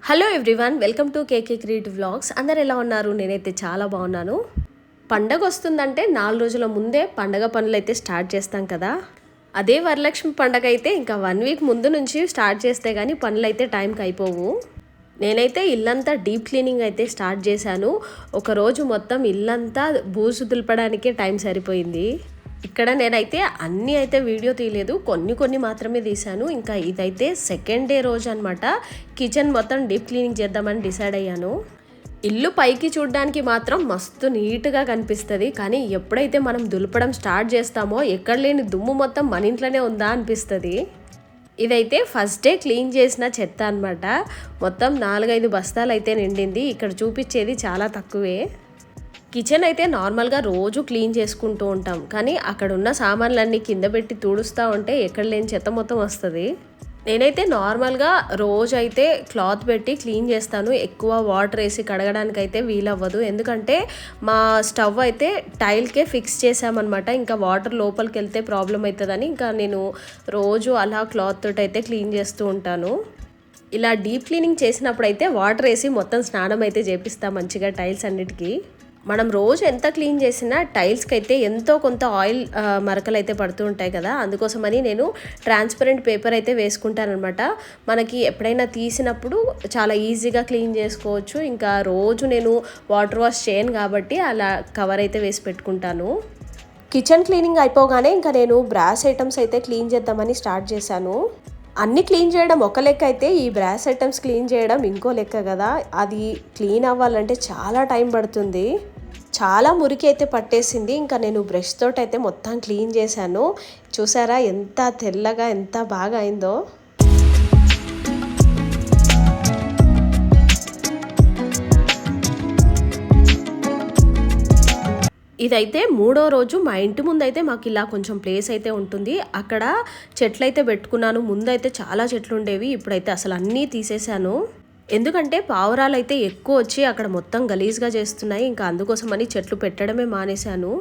Hello everyone, welcome to KK creative vlogs. అందరు ఎలా ఉన్నారు? నేనైతే చాలా బాగున్నాను. పండగ వస్తుందంటే 4 రోజుల ముందే పండగ పనులు అయితే స్టార్ట్ చేస్తాం కదా. అదే వరలక్ష్మి పండగ అయితే ఇంకా 1 వీక్ ముందు నుంచి స్టార్ట్ చేస్తే కానీ పనులు అయితే టైంకి అయిపోవు. నేనైతే ఇల్లంతా డీప్ క్లీనింగ్ అయితే స్టార్ట్ చేశాను. ఒకరోజు మొత్తం ఇల్లంతా బూజు దులపడానికే టైం సరిపోయింది. ఇక్కడ నేనైతే అన్నీ అయితే వీడియో తీయలేదు, కొన్ని మాత్రమే తీశాను. ఇంకా ఇదైతే సెకండ్ డే రోజు అనమాట. కిచెన్ మొత్తం డీప్ క్లీనింగ్ చేద్దామని డిసైడ్ అయ్యాను. ఇల్లు పైకి చూడడానికి మాత్రం మస్తు నీట్గా కనిపిస్తుంది, కానీ ఎప్పుడైతే మనం దులపడం స్టార్ట్ చేస్తామో ఎక్కడ లేని దుమ్ము మొత్తం మన ఇంట్లోనే ఉందా అనిపిస్తుంది. ఇదైతే ఫస్ట్ డే క్లీన్ చేసిన చెత్త అనమాట. మొత్తం 4-5 బస్తాలు అయితే నిండింది. ఇక్కడ చూపించేది చాలా తక్కువే. కిచెన్ అయితే నార్మల్గా రోజు క్లీన్ చేసుకుంటూ ఉంటాం, కానీ అక్కడ ఉన్న సామాన్లన్నీ కింద పెట్టి తుడుస్తూ ఉంటే ఎక్కడ లేని చెత్త మొత్తం వస్తుంది. నేనైతే నార్మల్గా రోజు అయితే క్లాత్ పెట్టి క్లీన్ చేస్తాను. ఎక్కువ వాటర్ వేసి కడగడానికి అయితే వీలవ్వదు, ఎందుకంటే మా స్టవ్ అయితే టైల్కే ఫిక్స్ చేసామన్నమాట. ఇంకా వాటర్ లోపలికి వెళ్తే ప్రాబ్లం అవుతుందని ఇంకా నేను రోజు అలా క్లాత్ తోటి అయితే క్లీన్ చేస్తూ ఉంటాను. ఇలా డీప్ క్లీనింగ్ చేసినప్పుడు అయితే వాటర్ వేసి మొత్తం స్నానం అయితే చేపిస్తాం మంచిగా టైల్స్ అన్నిటికీ. మనం రోజు ఎంత క్లీన్ చేసినా టైల్స్కి అయితే ఎంతో కొంత ఆయిల్ మరకలు అయితే పడుతూ ఉంటాయి కదా. అందుకోసమని నేను ట్రాన్స్పరెంట్ పేపర్ అయితే వేసుకుంటానమాట. మనకి ఎప్పుడైనా తీసినప్పుడు చాలా ఈజీగా క్లీన్ చేసుకోవచ్చు. ఇంకా రోజు నేను వాటర్ వాష్ చేయను కాబట్టి అలా కవర్ అయితే వేసి పెట్టుకుంటాను. కిచెన్ క్లీనింగ్ అయిపోగానే ఇంకా నేను బ్రాస్ ఐటమ్స్ అయితే క్లీన్ చేద్దామని స్టార్ట్ చేశాను. అన్నీ క్లీన్ చేయడం ఒక లెక్క అయితే ఈ బ్రాస్ ఐటమ్స్ క్లీన్ చేయడం ఇంకో లెక్క కదా. అది క్లీన్ అవ్వాలంటే చాలా టైం పడుతుంది. చాలా మురికి అయితే పట్టేసింది. ఇంకా నేను బ్రష్ తోటి అయితే మొత్తం క్లీన్ చేశాను. చూసారా ఎంత తెల్లగా ఎంత బాగా అయిందో. ఇదైతే 3వ రోజు. మా ఇంటి ముందు అయితే మాకు ఇలా కొంచెం ప్లేస్ అయితే ఉంటుంది. అక్కడ చెట్లు అయితే పెట్టుకున్నాను. ముందైతే చాలా చెట్లు ఉండేవి, ఇప్పుడైతే అసలు అన్నీ తీసేశాను. ఎందుకంటే పావురాలు అయితే ఎక్కువ వచ్చి అక్కడ మొత్తం గలీజ్గా చేస్తున్నాయి. ఇంకా అందుకోసమని చెట్లు పెట్టడమే మానేశాను.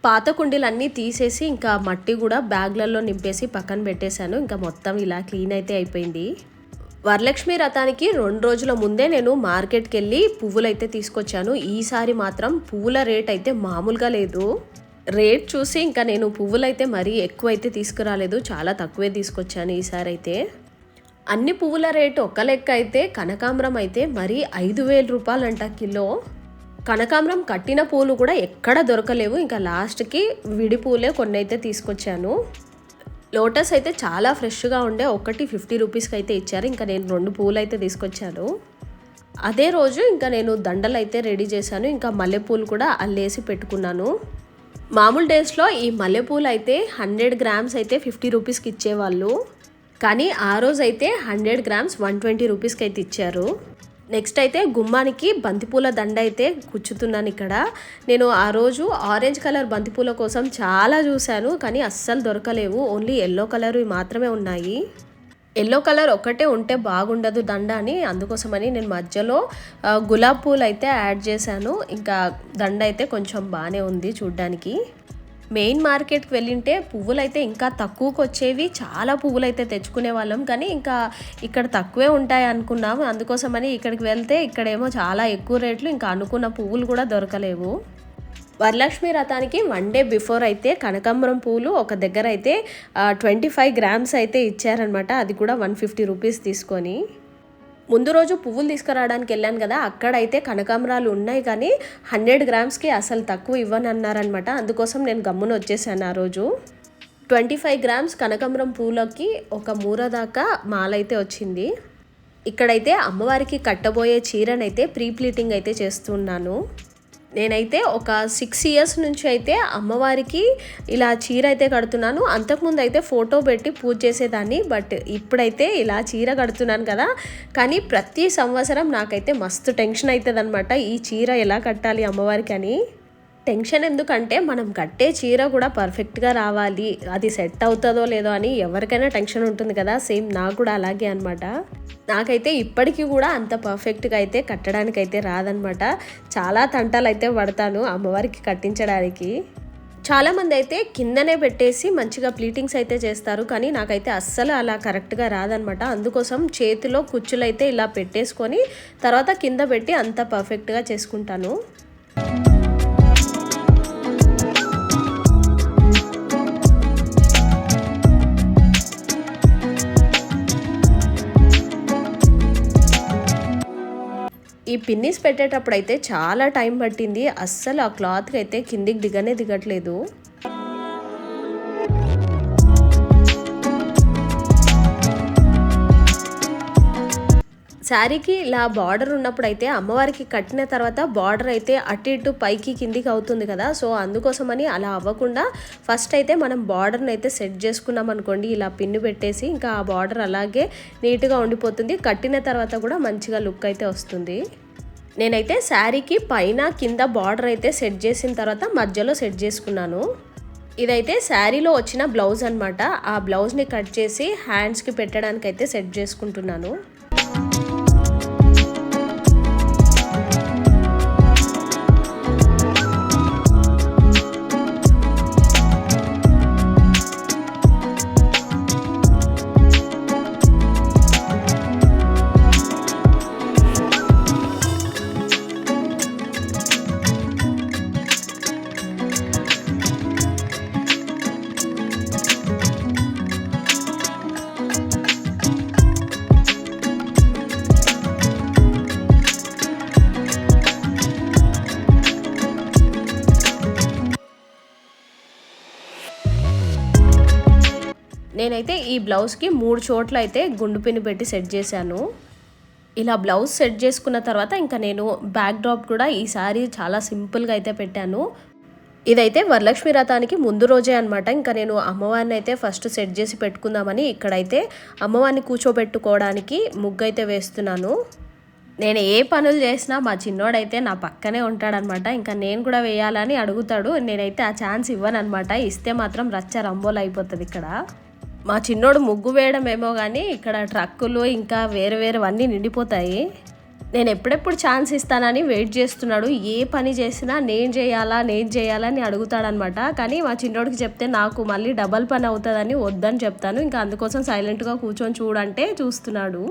పాత కుండీలన్నీ తీసేసి ఇంకా మట్టి కూడా బ్యాగ్లలో నింపేసి పక్కన పెట్టేశాను. ఇంకా మొత్తం ఇలా క్లీన్ అయితే అయిపోయింది. వరలక్ష్మి రథానికి 2 రోజుల ముందే నేను మార్కెట్కి వెళ్ళి పువ్వులు అయితే తీసుకొచ్చాను. ఈసారి మాత్రం పువ్వుల రేట్ అయితే మామూలుగా లేదు. రేట్ చూసి ఇంకా నేను పువ్వులు అయితే మరీ ఎక్కువ అయితే తీసుకురాలేదు, చాలా తక్కువే తీసుకొచ్చాను ఈసారి అయితే. అన్ని పువ్వుల రేటు ఒక లెక్క అయితే కనకాంబరం అయితే మరీ 5,000 రూపాయలు అంట కిలో. కనకాంబరం కట్టిన పూలు కూడా ఎక్కడ దొరకలేవు. ఇంకా లాస్ట్కి విడి పూలే కొన్ని అయితే తీసుకొచ్చాను. లోటస్ అయితే చాలా ఫ్రెష్గా ఉండే, ఒకటి 50 రూపీస్కి అయితే ఇచ్చారు. ఇంకా నేను 2 పూలు అయితే తీసుకొచ్చాను. అదే రోజు ఇంకా నేను దండలు అయితే రెడీ చేశాను. ఇంకా మల్లెపూలు కూడా అల్లేసి పెట్టుకున్నాను. మామూలు డేస్లో ఈ మల్లెపూలు అయితే 100 గ్రామ్స్ అయితే 50 రూపీస్కి ఇచ్చేవాళ్ళు, కానీ ఆ రోజు అయితే 100 గ్రామ్స్ 120 రూపీస్కి అయితే ఇచ్చారు. నెక్స్ట్ అయితే గుమ్మానికి బంతిపూల దండ అయితే కుచ్చుతున్నాను ఇక్కడ. నేను ఆ రోజు ఆరెంజ్ కలర్ బంతిపూల కోసం చాలా చూశాను, కానీ అస్సలు దొరకలేవు. ఓన్లీ ఎల్లో కలర్ మాత్రమే ఉన్నాయి. ఎల్లో కలర్ ఒక్కటే ఉంటే బాగుండదు దండ అని, అందుకోసమని నేను మధ్యలో గులాబీ పూలు అయితే యాడ్ చేశాను. ఇంకా దండ అయితే కొంచెం బాగానే ఉంది చూడ్డానికి. మెయిన్ మార్కెట్కి వెళ్ళింటే పువ్వులు అయితే ఇంకా తక్కువకి వచ్చేవి, చాలా పువ్వులు అయితే తెచ్చుకునే వాళ్ళం, కానీ ఇంకా ఇక్కడ తక్కువే ఉంటాయి అనుకున్నాము. అందుకోసమని ఇక్కడికి వెళ్తే ఇక్కడేమో చాలా ఎక్కువ రేట్లు, ఇంకా అనుకున్న పువ్వులు కూడా దొరకలేవు. వరలక్ష్మి రథానికి 1 డే బిఫోర్ అయితే కనకాంబరం పూలు ఒక దగ్గర అయితే 25 గ్రామ్స్ అయితే ఇచ్చారనమాట. అది కూడా 150 రూపీస్ తీసుకొని. ముందు రోజు పువ్వులు తీసుకురావడానికి వెళ్ళాను కదా, అక్కడైతే కనకాంబరాలు ఉన్నాయి, కానీ 100 గ్రామ్స్కి అసలు తక్కువ ఇవ్వని అన్నారనమాట. అందుకోసం నేను గమ్మున వచ్చేసాను ఆ రోజు. 25 గ్రామ్స్ కనకాంబరం పూలకి ఒక మూర దాకా మాల అయితే వచ్చింది. ఇక్కడైతే అమ్మవారికి కట్టబోయే చీరనైతే ప్రీ ప్లీటింగ్ అయితే చేస్తున్నాను. నేనైతే ఒక 6 ఇయర్స్ నుంచి అయితే అమ్మవారికి ఇలా చీర అయితే కడుతున్నాను. అంతకుముందు అయితే ఫోటో పెట్టి పూజ చేసేదాన్ని, బట్ ఇప్పుడైతే ఇలా చీర కడుతున్నాను కదా. కానీ ప్రతి సంవత్సరం నాకైతే మస్తు టెన్షన్ అవుతుంది అనమాట, ఈ చీర ఎలా కట్టాలి అమ్మవారికి అని. టెన్షన్ ఎందుకంటే మనం కట్టే చీర కూడా పర్ఫెక్ట్గా రావాలి, అది సెట్ అవుతుందో లేదో అని ఎవరికైనా టెన్షన్ ఉంటుంది కదా. సేమ్ నాకు కూడా అలాగే అనమాట. నాకైతే ఇప్పటికీ కూడా అంత పర్ఫెక్ట్గా అయితే కట్టడానికి అయితే రాదనమాట. చాలా తంటాలు అయితే పడతాను అమ్మవారికి కట్టించడానికి. చాలామంది అయితే కిందనే పెట్టేసి మంచిగా ప్లీటింగ్స్ అయితే చేస్తారు, కానీ నాకైతే అస్సలు అలా కరెక్ట్గా రాదనమాట. అందుకోసం చేతిలో కుచ్చులు అయితే ఇలా పెట్టేసుకొని తర్వాత కింద పెట్టి అంత పర్ఫెక్ట్గా చేసుకుంటాను. ఈ పిన్నిస్ పెట్టేటప్పుడు అయితే చాలా టైం పట్టింది. అస్సలు ఆ క్లాత్కి అయితే కిందికి దిగట్లేదు. శారీకి ఇలా బార్డర్ ఉన్నప్పుడు అయితే అమ్మవారికి కట్టిన తర్వాత బార్డర్ అయితే అటు ఇటు పైకి కిందికి అవుతుంది కదా, సో అందుకోసమని అలా అవ్వకుండా ఫస్ట్ అయితే మనం బార్డర్ని అయితే సెట్ చేసుకున్నాం అనుకోండి, ఇలా పిన్ను పెట్టేసి ఇంకా ఆ బార్డర్ అలాగే నీట్గా ఉండిపోతుంది. కట్టిన తర్వాత కూడా మంచిగా లుక్ అయితే వస్తుంది. నేనైతే శారీకి పైన కింద బార్డర్ అయితే సెట్ చేసిన తర్వాత మధ్యలో సెట్ చేసుకున్నాను. ఇదైతే శారీలో వచ్చిన బ్లౌజ్ అనమాట. ఆ బ్లౌజ్ని కట్ చేసి హ్యాండ్స్కి పెట్టడానికి అయితే సెట్ చేసుకుంటున్నాను. నేనైతే ఈ బ్లౌజ్కి 3 చోట్ల అయితే గుండు పిన్ను పెట్టి సెట్ చేశాను. ఇలా బ్లౌజ్ సెట్ చేసుకున్న తర్వాత ఇంకా నేను బ్యాక్ డ్రాప్ కూడా ఈసారి చాలా సింపుల్గా అయితే పెట్టాను. ఇదైతే వరలక్ష్మి వ్రతానికి ముందు రోజే అనమాట. ఇంకా నేను అమ్మవారిని అయితే ఫస్ట్ సెట్ చేసి పెట్టుకుందామని ఇక్కడైతే అమ్మవారిని కూర్చోబెట్టుకోవడానికి ముగ్గు అయితే వేస్తున్నాను. నేను ఏ పనులు చేసినా మా చిన్నోడైతే నా పక్కనే ఉంటాడనమాట. ఇంకా నేను కూడా వేయాలని అడుగుతాడు. నేనైతే ఆ ఛాన్స్ ఇవ్వనమాట. ఇస్తే మాత్రం రచ్చ రంబోలు అయిపోతుంది ఇక్కడ. మా చిన్నోడు ముగ్గు వేయడం ఏమో కానీ ఇక్కడ ట్రక్కులు ఇంకా వేరేవన్నీ నిండిపోతాయి. నేను ఎప్పుడెప్పుడు ఛాన్స్ ఇస్తానని వెయిట్ చేస్తున్నాడు. ఏ పని చేసినా నేను చేయాలని అడుగుతాడనమాట. కానీ మా చిన్నోడికి చెప్తే నాకు మళ్ళీ డబల్ పని అవుతుందని వద్దని చెప్తాను. ఇంకా అందుకోసం సైలెంట్గా కూర్చొని చూడంటే చూస్తున్నాడు.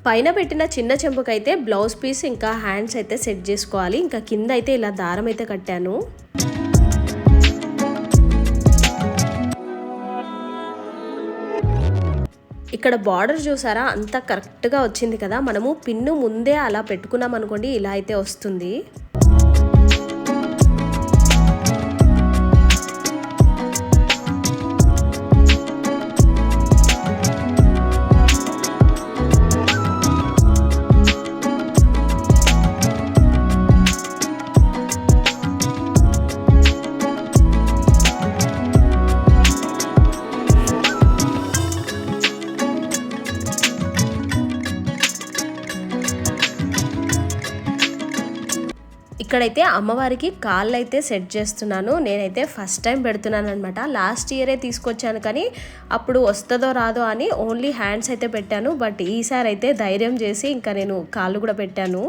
పైన పెట్టిన చిన్న చెంపుకైతే బ్లౌజ్ పీస్ ఇంకా హ్యాండ్స్ అయితే సెట్ చేసుకోవాలి. ఇంకా కింద అయితే ఇలా దారం అయితే కట్టాను. ఇక్కడ బార్డర్ చూసారా అంత కరెక్ట్గా వచ్చింది కదా. మనము పిన్ను ముందే అలా పెట్టుకున్నాం అనుకోండి, ఇలా అయితే వస్తుంది. ఇక్కడైతే అమ్మవారికి కాళ్ళు అయితే సెట్ చేస్తున్నాను. నేనైతే ఫస్ట్ టైం పెడుతున్నాను అనమాట. లాస్ట్ ఇయరే తీసుకొచ్చాను కానీ అప్పుడు వస్తుందో రాదో అని ఓన్లీ హ్యాండ్స్ అయితే పెట్టాను. బట్ ఈసారి అయితే ధైర్యం చేసి ఇంకా నేను కాళ్ళు కూడా పెట్టాను.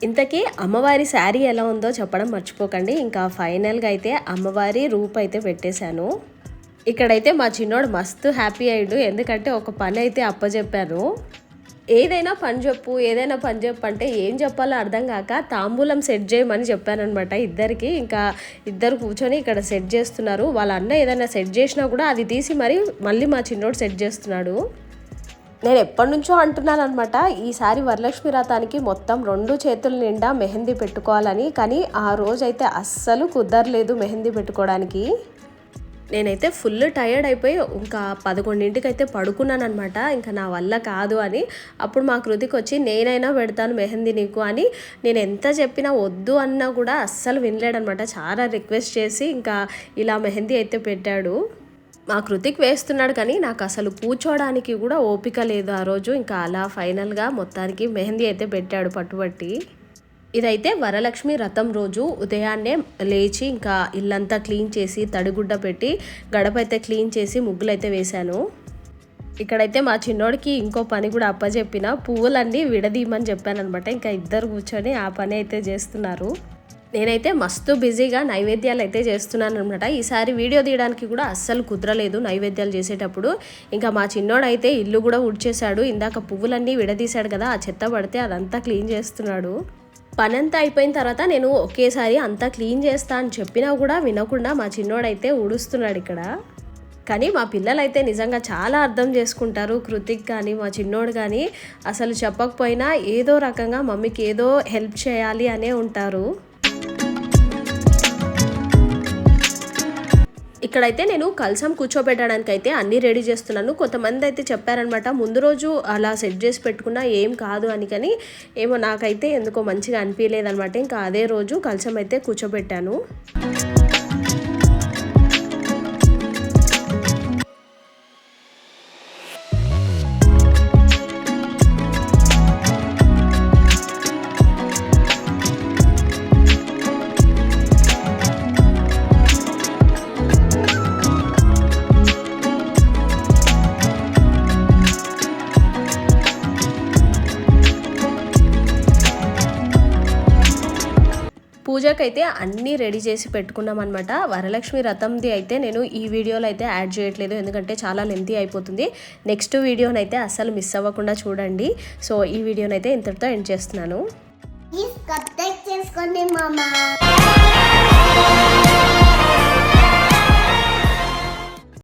ఇంతకీ అమ్మవారి శారీ ఎలా ఉందో చెప్పడం మర్చిపోకండి. ఇంకా ఫైనల్గా అయితే అమ్మవారి రూప్ అయితే పెట్టేశాను. ఇక్కడైతే మా చిన్నోడు మస్తు హ్యాపీ అయ్యాడు. ఎందుకంటే ఒక పని అయితే అప్పచెప్పాను. ఏదైనా పని చెప్పు అంటే ఏం చెప్పాలో అర్థం కాక తాంబూలం సెట్ చేయమని చెప్పానమాట ఇద్దరికి. ఇంకా ఇద్దరు కూర్చొని ఇక్కడ సెట్ చేస్తున్నారు. వాళ్ళ అన్న ఏదైనా సెట్ చేసినా కూడా అది తీసి మళ్ళీ మా చిన్నోడు సెట్ చేస్తున్నాడు. నేను ఎప్పటి నుంచో అంటున్నాను అనమాట, ఈసారి వరలక్ష్మి వ్రతానికి మొత్తం 2 చేతుల నిండా మెహందీ పెట్టుకోవాలని. కానీ ఆ రోజైతే అస్సలు కుదరలేదు మెహందీ పెట్టుకోవడానికి. నేనైతే ఫుల్ టయర్డ్ అయిపోయి ఇంకా 11ంటికి అయితే పడుకున్నాను అనమాట. ఇంకా నా వల్ల కాదు అని. అప్పుడు మా కృతికి వచ్చి నేనైనా పెడతాను మెహందీ నీకు అని నేను ఎంత చెప్పినా వద్దు అన్నా కూడా అస్సలు వినలేడనమాట. చాలా రిక్వెస్ట్ చేసి ఇంకా ఇలా మెహందీ అయితే పెట్టాడు. మా కృతిక్ వేస్తున్నాడు కానీ నాకు అసలు కూర్చోవడానికి కూడా ఓపిక లేదు ఆ రోజు. ఇంకా అలా ఫైనల్గా మొత్తానికి మెహందీ అయితే పెట్టాడు పట్టుబట్టి. ఇదైతే వరలక్ష్మి వ్రతం రోజు ఉదయాన్నే లేచి ఇంకా ఇల్లంతా క్లీన్ చేసి తడిగుడ్డ పెట్టి గడప అయితే క్లీన్ చేసి ముగ్గులైతే వేశాను. ఇక్కడైతే మా చిన్నోడికి ఇంకో పని కూడా అప్పచెప్పిన, పువ్వులన్నీ విడదీయమని చెప్పానమాట. ఇంకా ఇద్దరు కూర్చొని ఆ పని అయితే చేస్తున్నారు. నేనైతే మస్తు బిజీగా నైవేద్యాలు అయితే చేస్తున్నాను అనమాట. ఈసారి వీడియో తీయడానికి కూడా అస్సలు కుదరలేదు నైవేద్యాలు చేసేటప్పుడు. ఇంకా మా చిన్నోడైతే ఇల్లు కూడా ఉడ్చేశాడు. ఇందాక పువ్వులన్నీ విడదీశాడు కదా, ఆ చెత్త పడితే అదంతా క్లీన్ చేస్తున్నాడు. పని అంతా అయిపోయిన తర్వాత నేను ఒకేసారి అంతా క్లీన్ చేస్తా అని చెప్పినా కూడా వినకుండా మా చిన్నోడైతే ఊడుస్తున్నాడు ఇక్కడ. కానీ మా పిల్లలైతే నిజంగా చాలా అర్థం చేసుకుంటారు. కృతిక్ కానీ మా చిన్నోడు కానీ అసలు చెప్పకపోయినా ఏదో రకంగా మమ్మీకి ఏదో హెల్ప్ చేయాలి అనే ఉంటారు. ఇక్కడైతే నేను కలసం కూర్చోబెట్టడానికి అయితే అన్నీ రెడీ చేస్తున్నాను. కొంతమంది అయితే చెప్పారనమాట ముందు రోజు అలా సెట్ చేసి పెట్టుకున్నా ఏం కాదు అని, కానీ ఏమో నాకైతే ఎందుకో మంచిగా అనిపించలేదనమాట. ఇంకా అదే రోజు కలసం అయితే కూర్చోబెట్టాను. పూజకైతే అన్నీ రెడీ చేసి పెట్టుకున్నాం అనమాట. వరలక్ష్మి వ్రతంది అయితే నేను ఈ వీడియోలో అయితే యాడ్ చేయట్లేదు, ఎందుకంటే చాలా లెంతీ అయిపోతుంది. నెక్స్ట్ వీడియోనైతే అస్సలు మిస్ అవ్వకుండా చూడండి. సో ఈ వీడియోనైతే ఇంతటితో ఎండ్ చేస్తున్నాను. చేసుకోండి మామ.